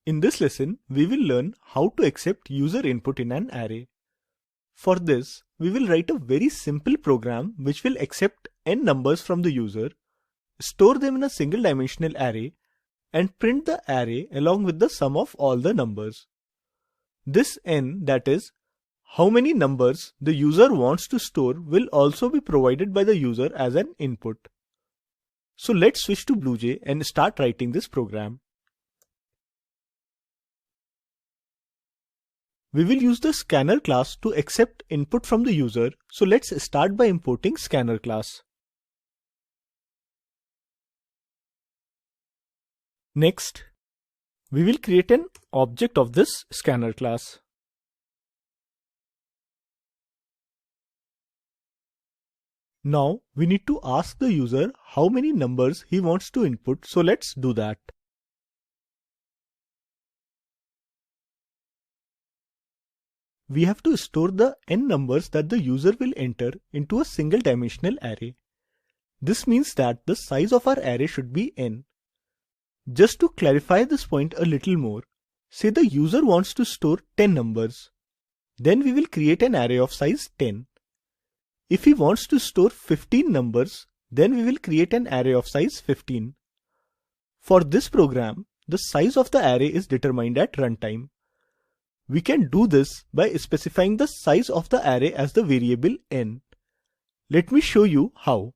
In this lesson, we will learn how to accept user input in an array. For this, we will write a very simple program which will accept n numbers from the user, store them in a single dimensional array, and print the array along with the sum of all the numbers. This n, that is, how many numbers the user wants to store, will also be provided by the user as an input. So let's switch to BlueJ and start writing this program. We will use the scanner class to accept input from the user, so let's start by importing scanner class. Next, we will create an object of this scanner class. Now we need to ask the user how many numbers he wants to input, so let's do that. We have to store the n numbers that the user will enter into a single dimensional array. This means that the size of our array should be n. Just to clarify this point a little more, say the user wants to store 10 numbers. Then we will create an array of size 10. If he wants to store 15 numbers, then we will create an array of size 15. For this program, the size of the array is determined at runtime. We can do this by specifying the size of the array as the variable n. Let me show you how.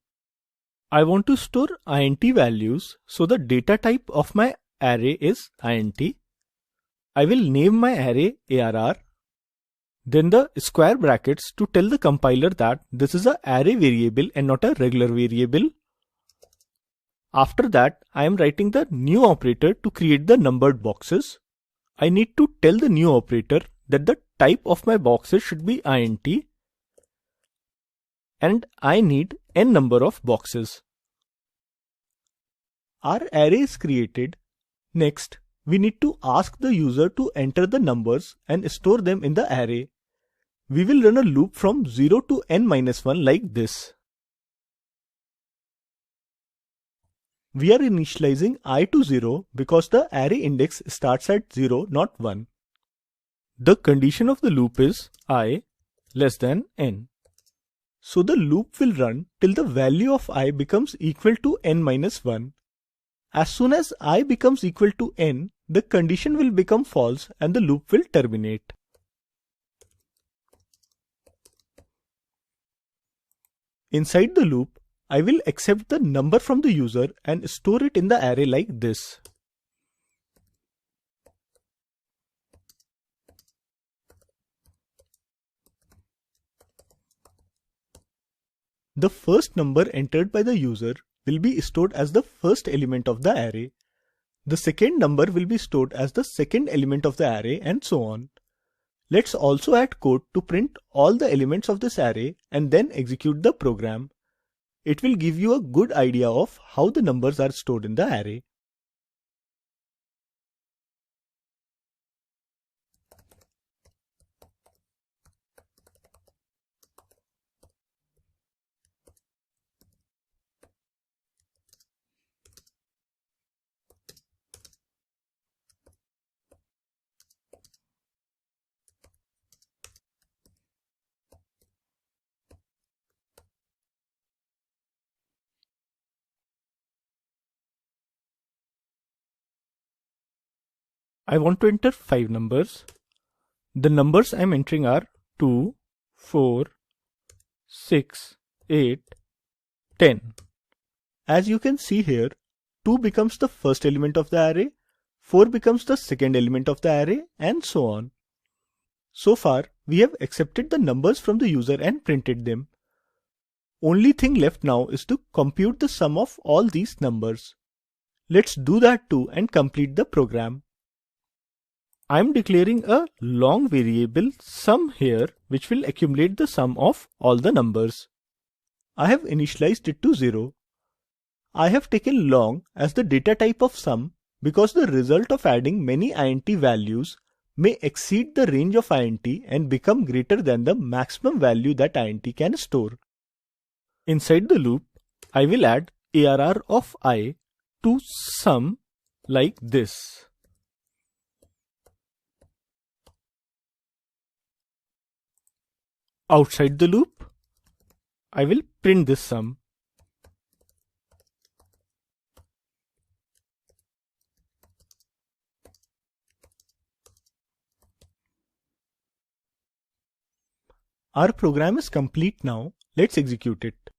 I want to store int values, so the data type of my array is int. I will name my array ARR. Then the square brackets to tell the compiler that this is an array variable and not a regular variable. After that, I am writing the new operator to create the numbered boxes. I need to tell the new operator that the type of my boxes should be int and I need n number of boxes. Our array is created. Next, we need to ask the user to enter the numbers and store them in the array. We will run a loop from 0 to n-1 like this. We are initializing I to 0 because the array index starts at 0, not 1. The condition of the loop is I less than n. So the loop will run till the value of I becomes equal to n-1. As soon as I becomes equal to n, the condition will become false and the loop will terminate. Inside the loop, I will accept the number from the user and store it in the array like this. The first number entered by the user will be stored as the first element of the array. The second number will be stored as the second element of the array, and so on. Let's also add code to print all the elements of this array and then execute the program. It will give you a good idea of how the numbers are stored in the array. I want to enter 5 numbers. The numbers I am entering are 2, 4, 6, 8, 10. As you can see here, 2 becomes the first element of the array, 4 becomes the second element of the array, and so on. So far, we have accepted the numbers from the user and printed them. Only thing left now is to compute the sum of all these numbers. Let's do that too and complete the program. I am declaring a long variable sum here which will accumulate the sum of all the numbers. I have initialized it to 0. I have taken long as the data type of sum because the result of adding many int values may exceed the range of int and become greater than the maximum value that int can store. Inside the loop, I will add ARR of I to sum like this. Outside the loop, I will print this sum. Our program is complete now. Let's execute it.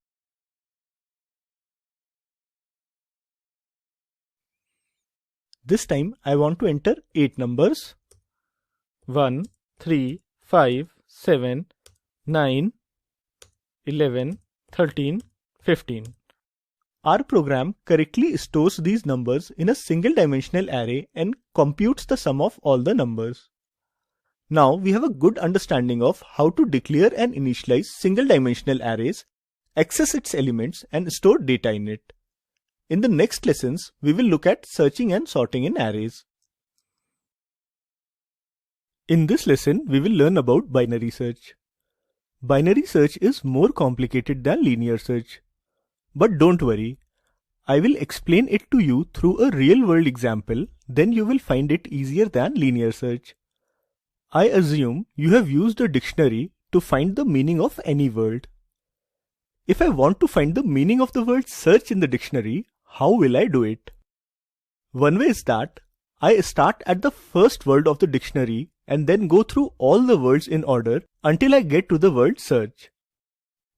This time I want to enter 8 numbers. 1, 3, 5, 7, 9, 11, 13, 15. Our program correctly stores these numbers in a single dimensional array and computes the sum of all the numbers. Now we have a good understanding of how to declare and initialize single dimensional arrays, access its elements, and store data in it. In the next lessons, we will look at searching and sorting in arrays. In this lesson, we will learn about binary search. Binary search is more complicated than linear search. But don't worry, I will explain it to you through a real-world example, then you will find it easier than linear search. I assume you have used a dictionary to find the meaning of any word. If I want to find the meaning of the word search in the dictionary, how will I do it? One way is that I start at the first word of the dictionary and then go through all the words in order until I get to the word search.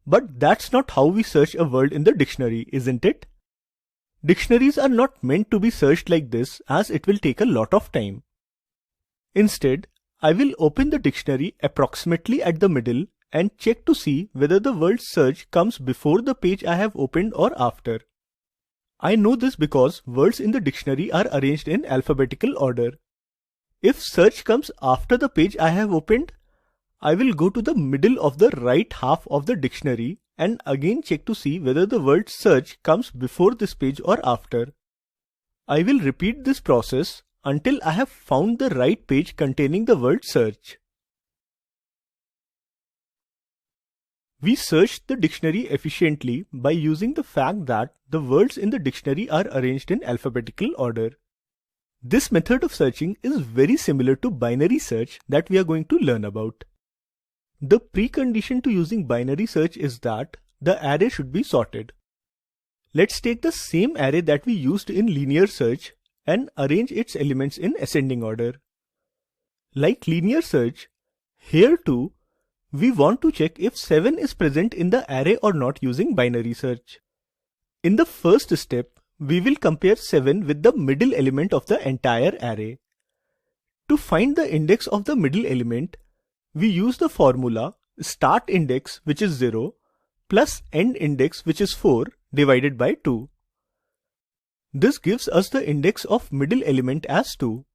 But that's not how we search a word in the dictionary, isn't it? Dictionaries are not meant to be searched like this, as it will take a lot of time. Instead, I will open the dictionary approximately at the middle and check to see whether the word search comes before the page I have opened or after. I know this because words in the dictionary are arranged in alphabetical order. If search comes after the page I have opened, I will go to the middle of the right half of the dictionary and again check to see whether the word search comes before this page or after. I will repeat this process until I have found the right page containing the word search. We search the dictionary efficiently by using the fact that the words in the dictionary are arranged in alphabetical order. This method of searching is very similar to binary search that we are going to learn about. The precondition to using binary search is that the array should be sorted. Let's take the same array that we used in linear search and arrange its elements in ascending order. Like linear search, here too, we want to check if 7 is present in the array or not using binary search. In the first step, we will compare 7 with the middle element of the entire array. To find the index of the middle element, we use the formula start index, which is 0, plus end index, which is 4, divided by 2. This gives us the index of middle element as 2.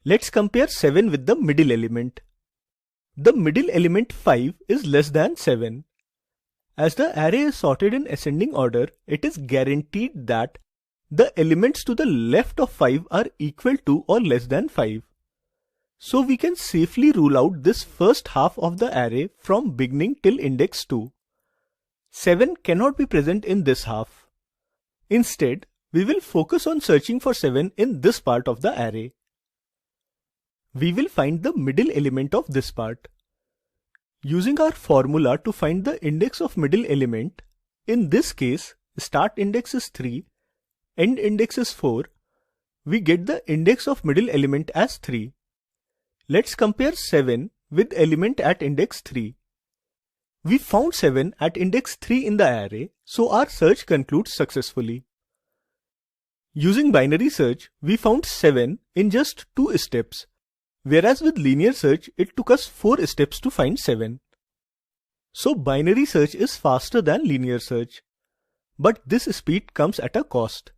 Let's compare 7 with the middle element. The middle element 5 is less than 7. As the array is sorted in ascending order, it is guaranteed that the elements to the left of 5 are equal to or less than 5. So we can safely rule out this first half of the array from beginning till index 2. 7 cannot be present in this half. Instead, we will focus on searching for 7 in this part of the array. We will find the middle element of this part. Using our formula to find the index of middle element, in this case, start index is 3, end index is 4, we get the index of middle element as 3. Let's compare 7 with element at index 3. We found 7 at index 3 in the array, so our search concludes successfully. Using binary search, we found 7 in just 2 steps, whereas with linear search, it took us 4 steps to find 7. So binary search is faster than linear search. But this speed comes at a cost.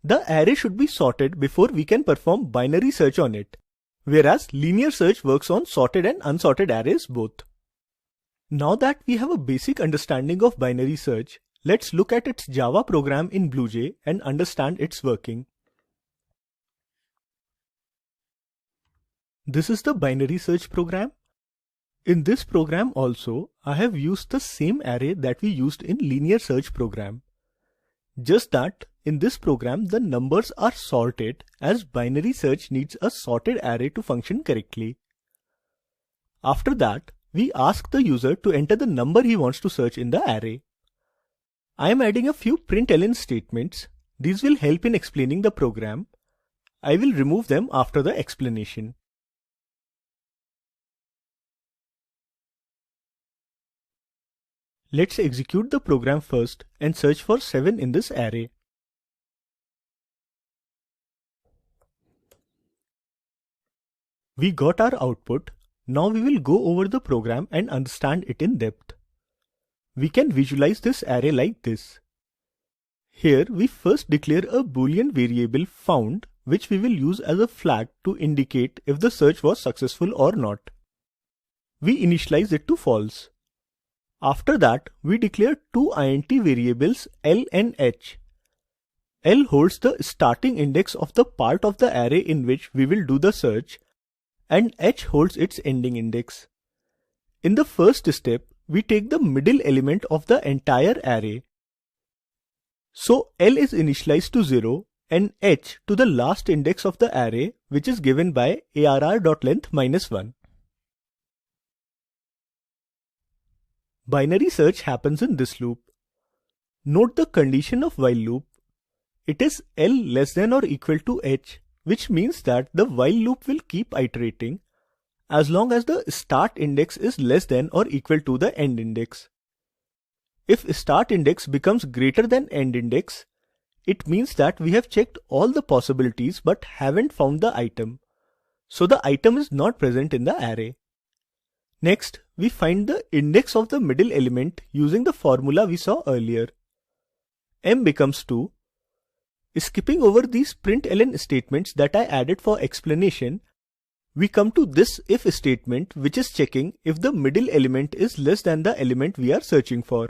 The array should be sorted before we can perform binary search on it, whereas linear search works on sorted and unsorted arrays both. Now that we have a basic understanding of binary search, let's look at its Java program in BlueJ and understand its working. This is the binary search program. In this program also, I have used the same array that we used in linear search program. Just that in this program the numbers are sorted, as binary search needs a sorted array to function correctly. After that, we ask the user to enter the number he wants to search in the array. I am adding a few println statements. These will help in explaining the program. I will remove them after the explanation. Let's execute the program first and search for 7 in this array. We got our output. Now we will go over the program and understand it in depth. We can visualize this array like this. Here we first declare a Boolean variable found, which we will use as a flag to indicate if the search was successful or not. We initialize it to false. After that, we declare two int variables L and H. L holds the starting index of the part of the array in which we will do the search, and H holds its ending index. In the first step, we take the middle element of the entire array. So L is initialized to 0 and H to the last index of the array, which is given by arr.length -1. Binary search happens in this loop. Note the condition of while loop. It is L less than or equal to H, which means that the while loop will keep iterating as long as the start index is less than or equal to the end index. If start index becomes greater than end index, it means that we have checked all the possibilities but haven't found the item. So the item is not present in the array. Next, we find the index of the middle element using the formula we saw earlier. M becomes 2. Skipping over these println statements that I added for explanation, we come to this if statement, which is checking if the middle element is less than the element we are searching for.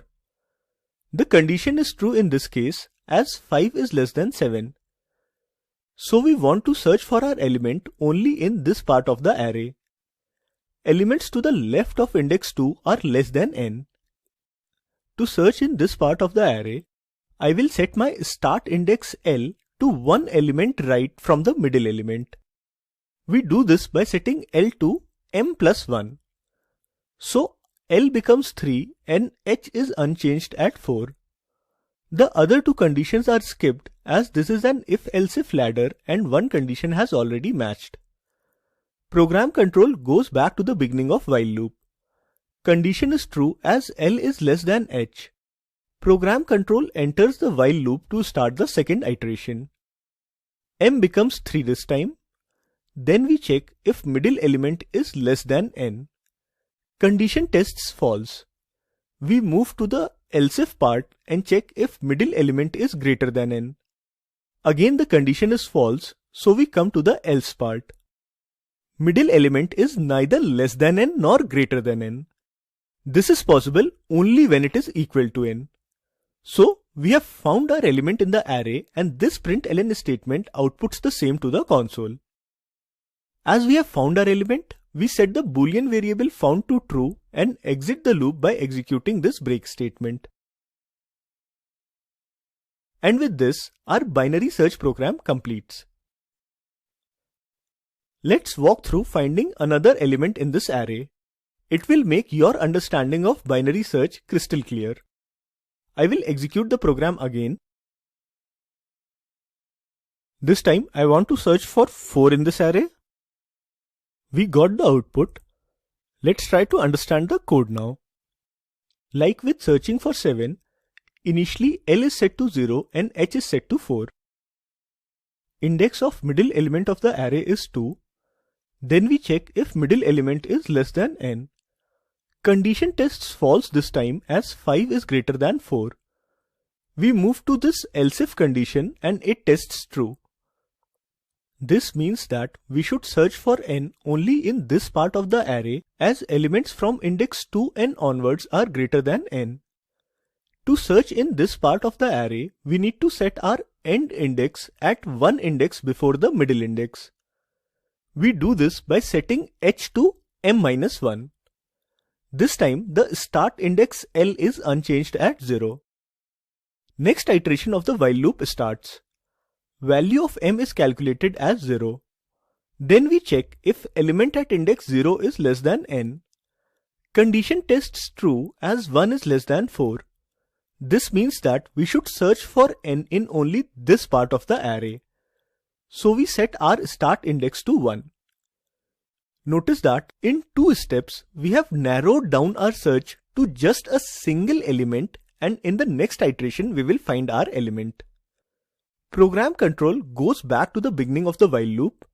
The condition is true in this case as 5 is less than 7. So we want to search for our element only in this part of the array. Elements to the left of index 2 are less than n. To search in this part of the array, I will set my start index L to one element right from the middle element. We do this by setting L to m plus 1. So L becomes 3 and H is unchanged at 4. The other two conditions are skipped as this is an if-else-if ladder and one condition has already matched. Program control goes back to the beginning of while loop. Condition is true as L is less than H. Program control enters the while loop to start the second iteration. M becomes 3 this time. Then we check if middle element is less than n. Condition tests false. We move to the else if part and check if middle element is greater than n. Again the condition is false, so we come to the else part. Middle element is neither less than n nor greater than n. This is possible only when it is equal to n. So we have found our element in the array and this println statement outputs the same to the console. As we have found our element, we set the Boolean variable found to true and exit the loop by executing this break statement. And with this, our binary search program completes. Let's walk through finding another element in this array. It will make your understanding of binary search crystal clear. I will execute the program again. This time I want to search for 4 in this array. We got the output. Let's try to understand the code now. Like with searching for 7, initially L is set to 0 and H is set to 4. Index of middle element of the array is 2. Then we check if middle element is less than n. Condition tests false this time as 5 is greater than 4. We move to this else if condition and it tests true. This means that we should search for n only in this part of the array as elements from index 2 and onwards are greater than n. To search in this part of the array, we need to set our end index at one index before the middle index. We do this by setting h to m-1. This time the start index L is unchanged at 0. Next iteration of the while loop starts. Value of m is calculated as 0. Then we check if element at index 0 is less than n. Condition tests true as 1 is less than 4. This means that we should search for n in only this part of the array. So we set our start index to 1. Notice that in 2 steps we have narrowed down our search to just a single element, and in the next iteration we will find our element. Program control goes back to the beginning of the while loop.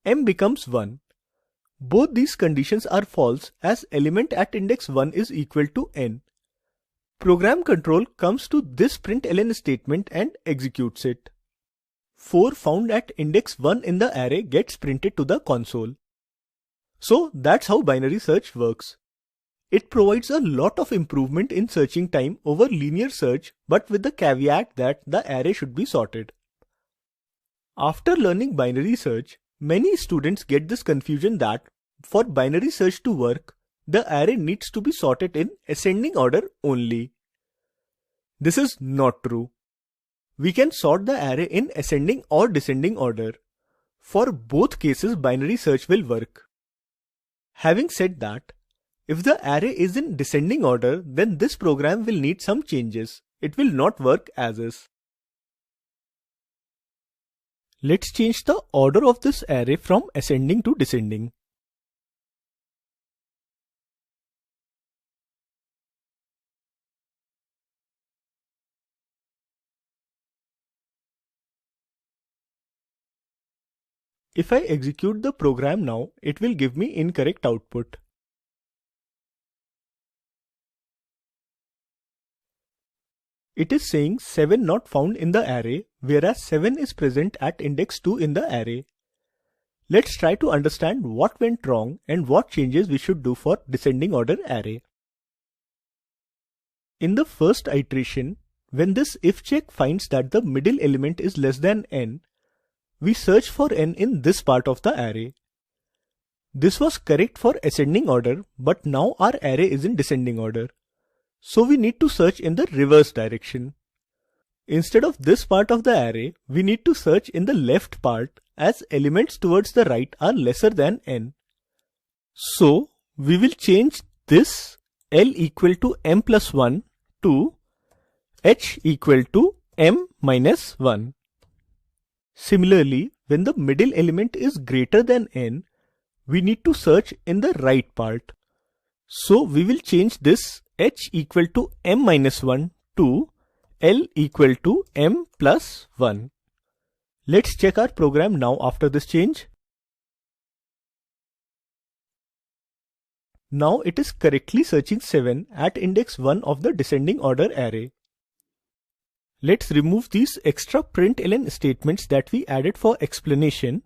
M becomes 1. Both these conditions are false as element at index 1 is equal to n. Program control comes to this println statement and executes it. 4 found at index 1 in the array gets printed to the console. So that's how binary search works. It provides a lot of improvement in searching time over linear search, but with the caveat that the array should be sorted. After learning binary search, many students get this confusion that for binary search to work, the array needs to be sorted in ascending order only. This is not true. We can sort the array in ascending or descending order. For both cases, binary search will work. Having said that, if the array is in descending order, then this program will need some changes. It will not work as is. Let's change the order of this array from ascending to descending. If I execute the program now, it will give me incorrect output. It is saying 7 not found in the array, whereas 7 is present at index 2 in the array. Let's try to understand what went wrong and what changes we should do for descending order array. In the first iteration, when this if check finds that the middle element is less than n, we search for n in this part of the array. This was correct for ascending order, but now our array is in descending order. So we need to search in the reverse direction. Instead of this part of the array, we need to search in the left part as elements towards the right are lesser than n. So we will change this L equal to m plus 1 to h equal to m minus 1. Similarly, when the middle element is greater than n, we need to search in the right part. So we will change this h equal to m minus 1 to L equal to m plus 1. Let's check our program now after this change. Now it is correctly searching 7 at index 1 of the descending order array. Let's remove these extra println statements that we added for explanation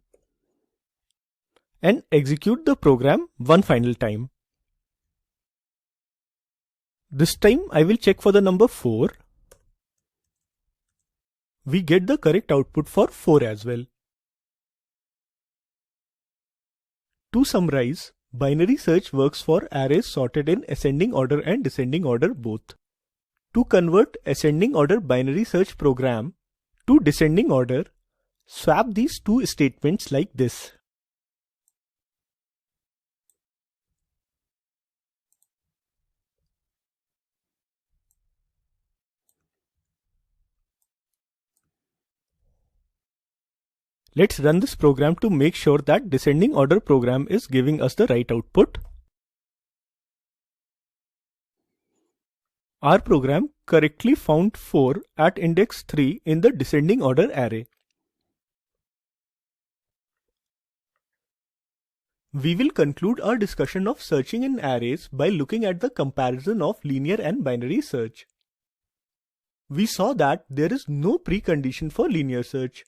and execute the program one final time. This time I will check for the number 4. We get the correct output for 4 as well. To summarize, binary search works for arrays sorted in ascending order and descending order both. To convert ascending order binary search program to descending order, swap these two statements like this. Let's run this program to make sure that descending order program is giving us the right output. Our program correctly found 4 at index 3 in the descending order array. We will conclude our discussion of searching in arrays by looking at the comparison of linear and binary search. We saw that there is no precondition for linear search.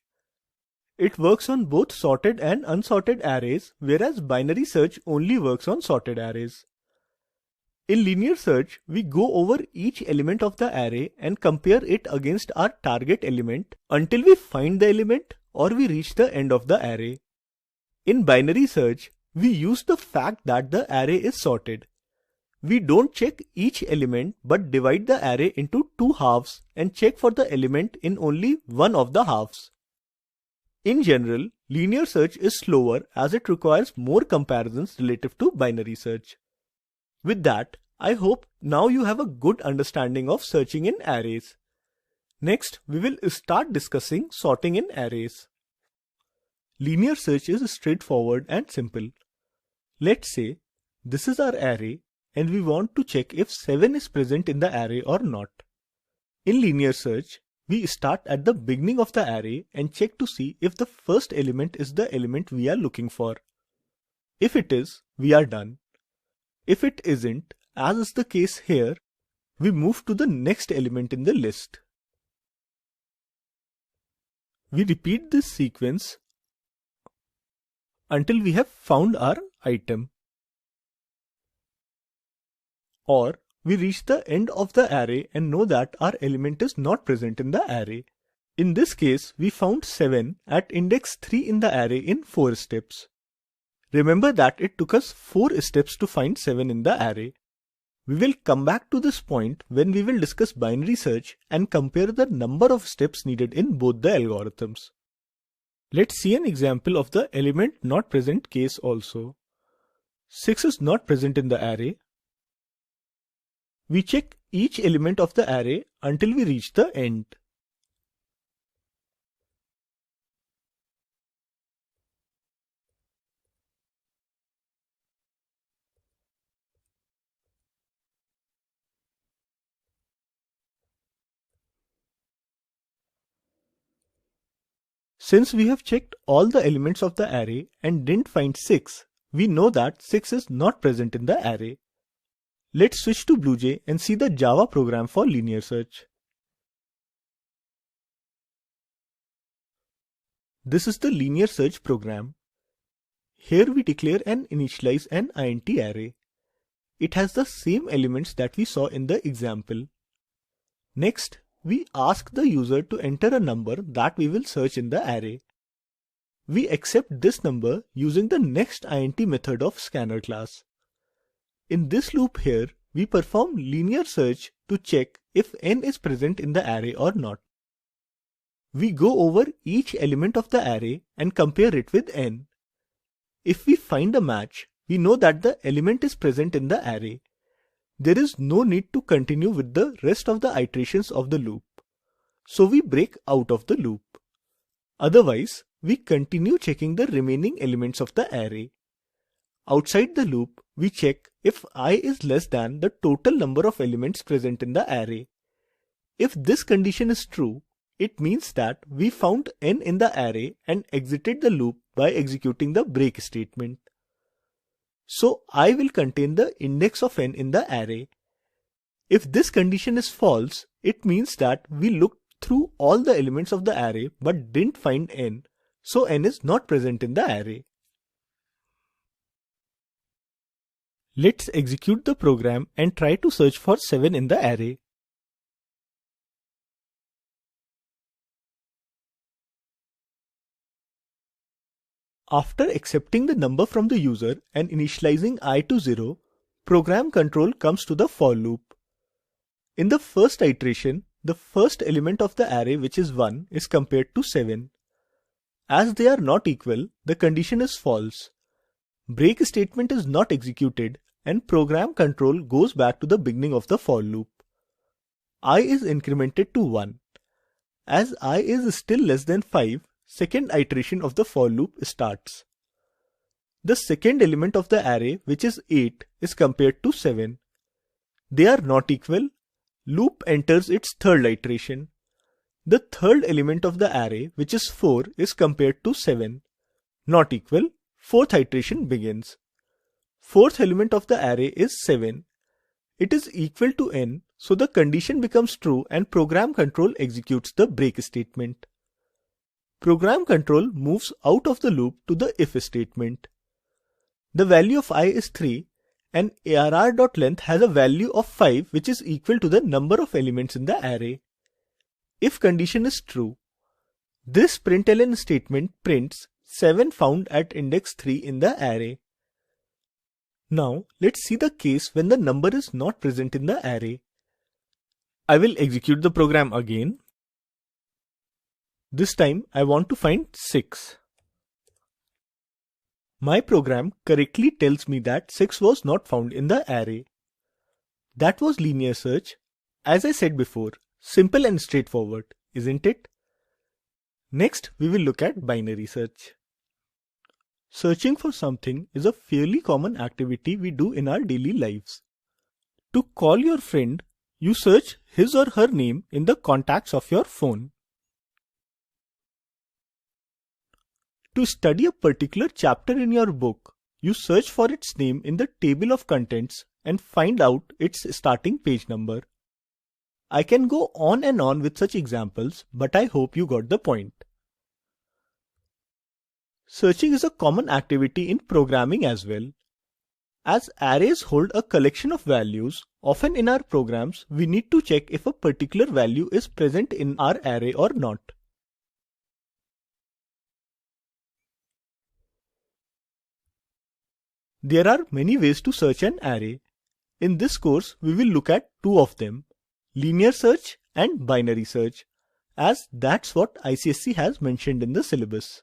It works on both sorted and unsorted arrays, whereas binary search only works on sorted arrays. In linear search, we go over each element of the array and compare it against our target element until we find the element or we reach the end of the array. In binary search, we use the fact that the array is sorted. We don't check each element but divide the array into two halves and check for the element in only one of the halves. In general, linear search is slower as it requires more comparisons relative to binary search. With that, I hope now you have a good understanding of searching in arrays. Next, we will start discussing sorting in arrays. Linear search is straightforward and simple. Let's say this is our array and we want to check if 7 is present in the array or not. In linear search, we start at the beginning of the array and check to see if the first element is the element we are looking for. If it is, we are done. If it isn't, as is the case here, we move to the next element in the list. We repeat this sequence until we have found our item. Or we reach the end of the array and know that our element is not present in the array. In this case, we found 7 at index 3 in the array in 4 steps. Remember that it took us 4 steps to find 7 in the array. We will come back to this point when we will discuss binary search and compare the number of steps needed in both the algorithms. Let's see an example of the element not present case also. 6 is not present in the array. We check each element of the array until we reach the end. Since we have checked all the elements of the array and didn't find 6, we know that 6 is not present in the array. Let's switch to BlueJ and see the Java program for linear search. This is the linear search program. Here we declare and initialize an int array. It has the same elements that we saw in the example. Next, we ask the user to enter a number that we will search in the array. We accept this number using the next int method of scanner class. In this loop here, we perform linear search to check if n is present in the array or not. We go over each element of the array and compare it with n. If we find a match, we know that the element is present in the array. There is no need to continue with the rest of the iterations of the loop. So we break out of the loop. Otherwise, we continue checking the remaining elements of the array. Outside the loop, we check if I is less than the total number of elements present in the array. If this condition is true, it means that we found n in the array and exited the loop by executing the break statement. So I will contain the index of n in the array. If this condition is false, it means that we looked through all the elements of the array but didn't find n, so n is not present in the array. Let's execute the program and try to search for 7 in the array. After accepting the number from the user and initializing I to 0, program control comes to the for loop. In the first iteration, the first element of the array, which is 1, is compared to 7. As they are not equal, the condition is false. Break statement is not executed and program control goes back to the beginning of the for loop. I is incremented to 1. As I is still less than 5, second iteration of the for loop starts. The second element of the array, which is 8, is compared to 7. They are not equal. Loop enters its third iteration. The third element of the array, which is 4, is compared to 7. Not equal. Fourth iteration begins. Fourth element of the array is 7. It is equal to n, so the condition becomes true and program control executes the break statement. Program control moves out of the loop to the if statement. The value of I is 3 and arr.length has a value of 5, which is equal to the number of elements in the array. If condition is true, this println statement prints 7 found at index 3 in the array. Now let's see the case when the number is not present in the array. I will execute the program again. This time I want to find 6. My program correctly tells me that 6 was not found in the array. That was linear search. As I said before, simple and straightforward, isn't it? Next, we will look at binary search. Searching for something is a fairly common activity we do in our daily lives. To call your friend, you search his or her name in the contacts of your phone. To study a particular chapter in your book, you search for its name in the table of contents and find out its starting page number. I can go on and on with such examples, but I hope you got the point. Searching is a common activity in programming as well. As arrays hold a collection of values, often in our programs we need to check if a particular value is present in our array or not. There are many ways to search an array. In this course, we will look at two of them, linear search and binary search, as that's what ICSE has mentioned in the syllabus.